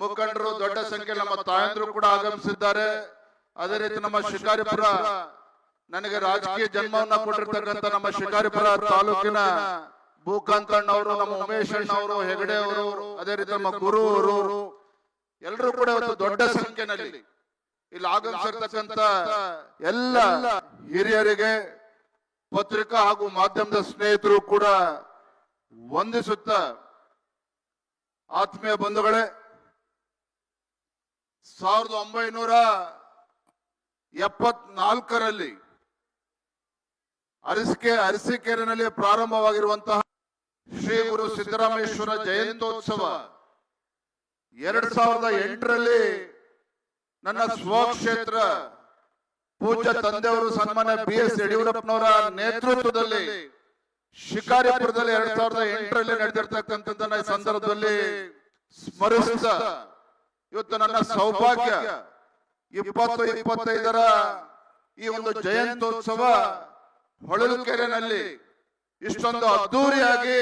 ಮುಖಂಡರು ದೊಡ್ಡ ಸಂಖ್ಯೆಯಲ್ಲಿ ನಮ್ಮ ತಾಯಂದ್ರು ಕೂಡ ಆಗಮಿಸಿದ್ದಾರೆ. ಅದೇ ರೀತಿ ನಮ್ಮ ಶಿಕಾರಿಪುರ, ನನಗೆ ರಾಜಕೀಯ ಜನ್ಮವನ್ನ ಕೊಟ್ಟಿರ್ತಕ್ಕಂಥ ನಮ್ಮ ಶಿಕಾರಿಪುರ ತಾಲೂಕಿನ ಭೂಕಾಂತಣ್ಣವರು, ನಮ್ಮ ಉಮೇಶ್ ಅಣ್ಣವರು, ಹೆಗಡೆ ಅವರು, ಅದೇ ರೀತಿ ನಮ್ಮ ಗುರು ಅವರು ಎಲ್ಲರೂ ಕೂಡ ಇವತ್ತು ದೊಡ್ಡ ಸಂಖ್ಯೆಯಲ್ಲಿ ಇಲ್ಲಿ ಆಗಮಿಸಿರ್ತಕ್ಕಂಥ ಎಲ್ಲ ಹಿರಿಯರಿಗೆ, ಪತ್ರಿಕಾ ಹಾಗೂ ಮಾಧ್ಯಮದ ಸ್ನೇಹಿತರು ಕೂಡ ವಂದಿಸುತ್ತ, ಆತ್ಮೀಯ ಬಂಧುಗಳೇ, 1974ರಲ್ಲಿ ಅರಸೀಕೆರೆನಲ್ಲಿ ಪ್ರಾರಂಭವಾಗಿರುವಂತಹ ಶ್ರೀ ಗುರು ಸಿದ್ದರಾಮೇಶ್ವರ ಜಯಂತ್ಯೋತ್ಸವ 2008ರಲ್ಲಿ ನನ್ನ ಸ್ವಕ್ಷೇತ್ರ ಪೂಜ್ಯ ತಂದೆಯವರು ಸನ್ಮಾನ್ಯ BS ಯಡಿಯೂರಪ್ಪನವರ ನೇತೃತ್ವದಲ್ಲಿ ಶಿಕಾರಿಪುರದಲ್ಲಿ 2008ರಲ್ಲಿ ನಡೆದಿರ್ತಕ್ಕಂಥದ್ದನ್ನ ಈ ಸಂದರ್ಭದಲ್ಲಿ ಸ್ಮರಿಸುತ್ತಾ, ಇವತ್ತು ನನ್ನ ಸೌಭಾಗ್ಯ 2025ರ ಈ ಒಂದು ಜಯಂತ್ಯೋತ್ಸವ ಹೊಳಲ್ಕೆರೆನಲ್ಲಿ ಇಷ್ಟೊಂದು ಅದ್ದೂರಿಯಾಗಿ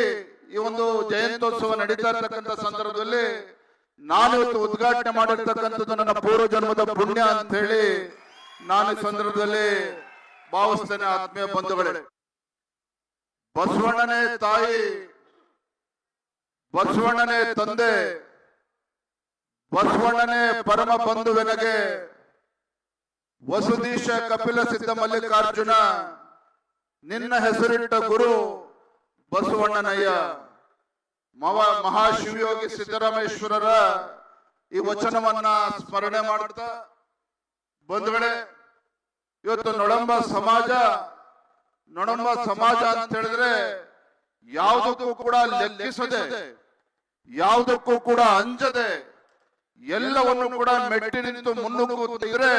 ಈ ಒಂದು ಜಯಂತ್ಯೋತ್ಸವ ನಡೀತಾ ಇರ್ತಕ್ಕಂಥ ಸಂದರ್ಭದಲ್ಲಿ ನಾನಿವತ್ತು ಉದ್ಘಾಟನೆ ಮಾಡಿರ್ತಕ್ಕಂಥದ್ದು ನನ್ನ ಪೂರ್ವ ಜನ್ಮದ ಪುಣ್ಯ ಅಂತ ಹೇಳಿ ನಾನು ಈ ಸಂದರ್ಭದಲ್ಲಿ ಭಾವಿಸ್ತೇನೆ. ಆತ್ಮೀಯ ಬಂಧುಗಳೇ, ಬಸವಣ್ಣನೇ ತಾಯಿ, ಬಸವಣ್ಣನೇ ತಂದೆ, ಬಸವಣ್ಣನೇ ಪರಮ ಬಂಧುವೆನಗೆ, ವಸುದೀಶ ಕಪಿಲ ಸಿದ್ಧ ಮಲ್ಲಿಕಾರ್ಜುನ, ನಿನ್ನ ಹೆಸರಿಟ್ಟ ಗುರು ಬಸವಣ್ಣನಯ್ಯ. ಮಹಾಶಿವಯೋಗಿ ಸಿದ್ದರಾಮೇಶ್ವರರ ಈ ವಚನವನ್ನ ಸ್ಮರಣೆ ಮಾಡ್ತಾ, ಬಂಧುಗಳೇ, ಇವತ್ತು ನೊಳಂಬ ಸಮಾಜ ಅಂತ ಹೇಳಿದ್ರೆ ಯಾವುದಕ್ಕೂ ಕೂಡ ಲೆಕ್ಕಿಸದೆ, ಯಾವುದಕ್ಕೂ ಕೂಡ ಅಂಜದೆ, ಎಲ್ಲವನ್ನು ಕೂಡ ಮೆಟ್ಟಿ ನಿಂತು ಮುನ್ನುಗ್ಗುತ್ತಿದ್ರೆ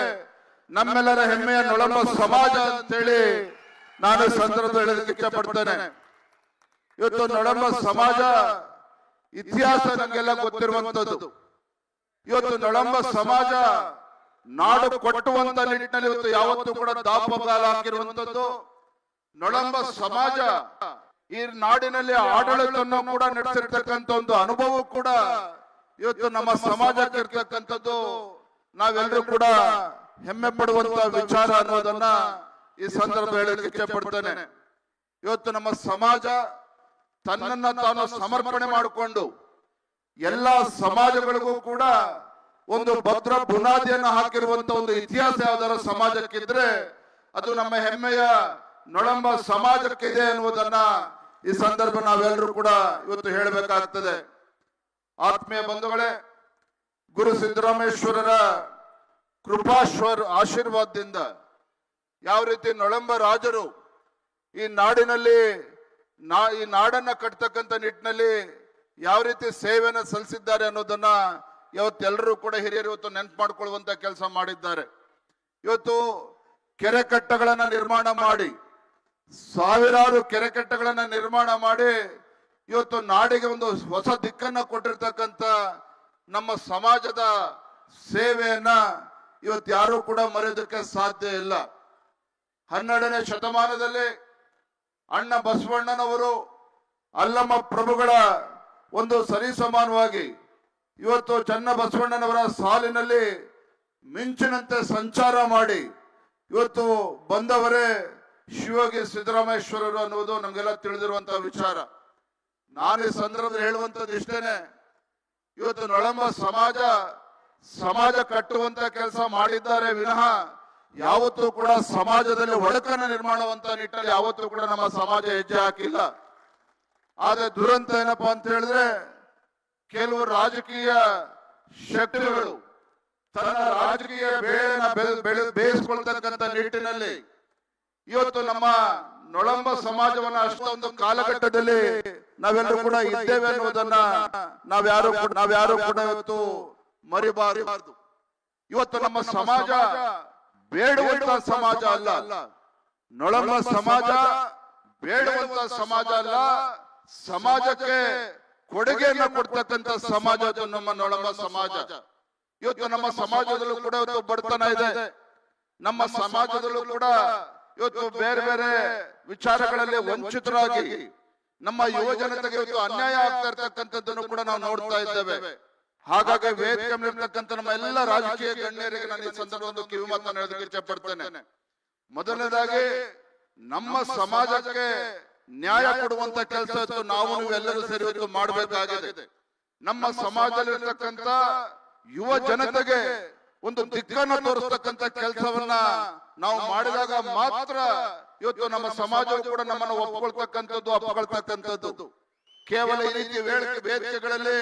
ನಮ್ಮೆಲ್ಲರ ಹೆಮ್ಮೆಯ ನೊಳಂಬ ಸಮಾಜ ಅಂತೇಳಿ ನಾನು ಸಂದರ್ಭದಲ್ಲಿ ಹೇಳಲಿಕ್ಕೆ ಇಷ್ಟಪಡ್ತೇನೆ. ಇವತ್ತು ನೊಳಂಬ ಸಮಾಜ ಇತಿಹಾಸ ನಮಗೆಲ್ಲ ಗೊತ್ತಿರುವಂತದ್ದು. ಇವತ್ತು ನೊಳಂಬ ಸಮಾಜ ನಾಡು ಕೊಟ್ಟುವಂತ ನಿಟ್ಟಿನಲ್ಲಿ ಇವತ್ತು ಯಾವತ್ತೂ ಕೂಡ ದಾಪಗಾಲ ಹಾಕಿರುವಂತದ್ದು. ನೊಳಂಬ ಸಮಾಜ ಈ ನಾಡಿನಲ್ಲಿ ಆಡಳಿತವನ್ನು ಕೂಡ ನಡೆಸಿರ್ತಕ್ಕಂಥ ಒಂದು ಅನುಭವ ಕೂಡ ಇವತ್ತು ನಮ್ಮ ಸಮಾಜಕ್ಕೆ ಇರ್ತಕ್ಕಂಥದ್ದು ನಾವೆಲ್ಲರೂ ಕೂಡ ಹೆಮ್ಮೆ ಪಡುವಂತ ವಿಚಾರ ಅನ್ನೋದನ್ನ ಈ ಸಂದರ್ಭ ಹೇಳಲಿಕ್ಕೆ ಇಚ್ಛೆ ಪಡ್ತೇನೆ. ಇವತ್ತು ನಮ್ಮ ಸಮಾಜ ತನ್ನನ್ನ ತಾನು ಸಮರ್ಪಣೆ ಮಾಡಿಕೊಂಡು ಎಲ್ಲಾ ಸಮಾಜಗಳಿಗೂ ಕೂಡ ಒಂದು ಭದ್ರ ಬುನಾದಿಯನ್ನು ಹಾಕಿರುವಂತ ಒಂದು ಇತಿಹಾಸ ಯಾವ್ದಾರ ಸಮಾಜಕ್ಕಿದ್ರೆ ಅದು ನಮ್ಮ ಹೆಮ್ಮೆಯ ನೊಳಂಬ ಸಮಾಜಕ್ಕಿದೆ ಅನ್ನುವುದನ್ನ ಈ ಸಂದರ್ಭ ನಾವೆಲ್ಲರೂ ಕೂಡ ಇವತ್ತು ಹೇಳಬೇಕಾಗ್ತದೆ. ಆತ್ಮೀಯ ಬಂಧುಗಳೇ, ಗುರು ಸಿದ್ದರಾಮೇಶ್ವರರ ಆಶೀರ್ವಾದದಿಂದ ಯಾವ ರೀತಿ ನೊಳಂಬ ರಾಜರು ಈ ನಾಡಿನಲ್ಲಿ ಈ ನಾಡನ್ನ ಕಟ್ತಕ್ಕಂಥ ನಿಟ್ಟಿನಲ್ಲಿ ಯಾವ ರೀತಿ ಸೇವೆಯನ್ನು ಸಲ್ಲಿಸಿದ್ದಾರೆ ಅನ್ನೋದನ್ನ ಇವತ್ತೆಲ್ಲರೂ ಕೂಡ ಹಿರಿಯರು ಇವತ್ತು ನೆನಪು ಮಾಡ್ಕೊಳ್ಳುವಂತ ಕೆಲಸ ಮಾಡಿದ್ದಾರೆ. ಇವತ್ತು ಕೆರೆ ಕಟ್ಟೆಗಳನ್ನ ನಿರ್ಮಾಣ ಮಾಡಿ, ಸಾವಿರಾರು ಕೆರೆ ಕಟ್ಟೆಗಳನ್ನ ನಿರ್ಮಾಣ ಮಾಡಿ ಇವತ್ತು ನಾಡಿಗೆ ಒಂದು ಹೊಸ ದಿಕ್ಕನ್ನ ಕೊಟ್ಟಿರ್ತಕ್ಕಂಥ ನಮ್ಮ ಸಮಾಜದ ಸೇವೆಯನ್ನ ಇವತ್ತು ಯಾರು ಕೂಡ ಮರೆಯೋದಕ್ಕೆ ಸಾಧ್ಯ ಇಲ್ಲ. 12ನೇ ಶತಮಾನದಲ್ಲಿ ಅಣ್ಣ ಬಸವಣ್ಣನವರು ಅಲ್ಲಮ್ಮ ಪ್ರಭುಗಳ ಒಂದು ಸರಿಸಮಾನವಾಗಿ ಇವತ್ತು ಚನ್ನ ಬಸವಣ್ಣನವರ ಸಾಲಿನಲ್ಲಿ ಮಿಂಚಿನಂತೆ ಸಂಚಾರ ಮಾಡಿ ಇವತ್ತು ಬಂದವರೇ ಶಿವಯೋಗಿ ಸಿದ್ದರಾಮೇಶ್ವರರು ಅನ್ನುವುದು ನಮಗೆಲ್ಲ ತಿಳಿದಿರುವಂತಹ ವಿಚಾರ. ನಾನು ಈ ಸಂದರ್ಭದಲ್ಲಿ ಹೇಳುವಂತದ್ದು ಇಷ್ಟೇನೆ, ಇವತ್ತು ನೊಳಂಬ ಸಮಾಜ ಕಟ್ಟುವಂತ ಕೆಲಸ ಮಾಡಿದ್ದಾರೆ ವಿನಃ ಯಾವತ್ತೂ ಕೂಡ ಸಮಾಜದಲ್ಲಿ ಒಡಕನ್ನ ನಿರ್ಮಾಣವಂತ ನಿಟ್ಟಲ್ಲಿ ಯಾವತ್ತೂ ಕೂಡ ನಮ್ಮ ಸಮಾಜ ಹೆಜ್ಜೆ ಹಾಕಿಲ್ಲ. ಆದ್ರೆ ದುರಂತ ಏನಪ್ಪಾ ಅಂತ ಹೇಳಿದ್ರೆ, ಕೆಲವು ರಾಜಕೀಯ ಶಕ್ತಿಗಳು ತನ್ನ ರಾಜಕೀಯ ಬೇಯಿಸ್ಕೊಳ್ತಕ್ಕಂಥ ನಿಟ್ಟಿನಲ್ಲಿ ಇವತ್ತು ನಮ್ಮ ನೊಳಂಬ ಸಮಾಜವನ್ನ ಅಷ್ಟೊಂದು ಕಾಲಘಟ್ಟದಲ್ಲಿ ನಾವೆಲ್ಲರೂ ಕೂಡ ಇದ್ದೇವೆ ಅನ್ನೋದನ್ನ ನಾವ್ಯಾರು ಕೂಡ ಇವತ್ತು ಮರಿಬಾರದು. ಇವತ್ತು ನಮ್ಮ ಸಮಾಜ ಬೇಡುವಂತ ಸಮಾಜ ಅಲ್ಲ, ನೊಳಂಬ ಸಮಾಜ ಬೇಡುವಂತ ಸಮಾಜ ಅಲ್ಲ, ಸಮಾಜಕ್ಕೆ ಕೊಡುಗೆಯನ್ನು ಕೊಡ್ತಕ್ಕಂಥ ಸಮಾಜ ನಮ್ಮ ನೊಳಂಬ ಸಮಾಜ. ಇವತ್ತು ನಮ್ಮ ಸಮಾಜದಲ್ಲೂ ಕೂಡ ಇವತ್ತು ಬಡತನ ಇದೆ, ನಮ್ಮ ಸಮಾಜದಲ್ಲೂ ಕೂಡ ಇವತ್ತು ಬೇರೆ ಬೇರೆ ವಿಚಾರಗಳಲ್ಲಿ ವಂಚಿತರಾಗಿ ನಮ್ಮ ಯುವ ಜನತೆಗೆ ಇವತ್ತು ಅನ್ಯಾಯ ಆಗ್ತಾ ಇರ್ತಕ್ಕಂಥದ್ದನ್ನು ಕೂಡ ನಾವು ನೋಡ್ತಾ ಇದ್ದೇವೆ. ಹಾಗಾಗಿ ವೇದಿಕೆ ಮೇಲಿರ್ತಕ್ಕಂಥ ನಮ್ಮ ಎಲ್ಲ ರಾಜಕೀಯ ಗಣ್ಯರಿಗೆ ನಾನು ಈ ಸಂದರ್ಭದಲ್ಲಿ ಕಿವಿ ಮಾತನ್ನು ಹೇಳೋದಕ್ಕೆ ಇಚ್ಛಪಡ್ತೇನೆ. ಮೊದಲನೇದಾಗಿ ನಮ್ಮ ಸಮಾಜಕ್ಕೆ ನ್ಯಾಯ ಕೊಡುವಂತ ಕೆಲಸ ಇತ್ತು, ನಾವು ನೀವೆಲ್ಲರೂ ಸೇರಿ ಇವತ್ತು ಮಾಡಬೇಕಾಗಿದೆ. ನಮ್ಮ ಸಮಾಜದಲ್ಲಿರ್ತಕ್ಕಂಥ ಯುವ ಜನತೆಗೆ ಒಂದು ದಿಕ್ಕನ್ನು ತೋರಿಸ್ತಕ್ಕಂಥ ಕೆಲಸವನ್ನ ನಾವು ಮಾಡಿದಾಗ ಮಾತ್ರ ಇವತ್ತು ನಮ್ಮ ಸಮಾಜವು ಕೂಡ ನಮ್ಮನ್ನು ಒಪ್ಕೊಳ್ತಕ್ಕಂಥದ್ದು, ಅಪ್ಪಕೊಳ್ತಕ್ಕಂಥದ್ದು. ಕೇವಲ ಈ ರೀತಿ ವೇದಿಕೆಗಳಲ್ಲಿ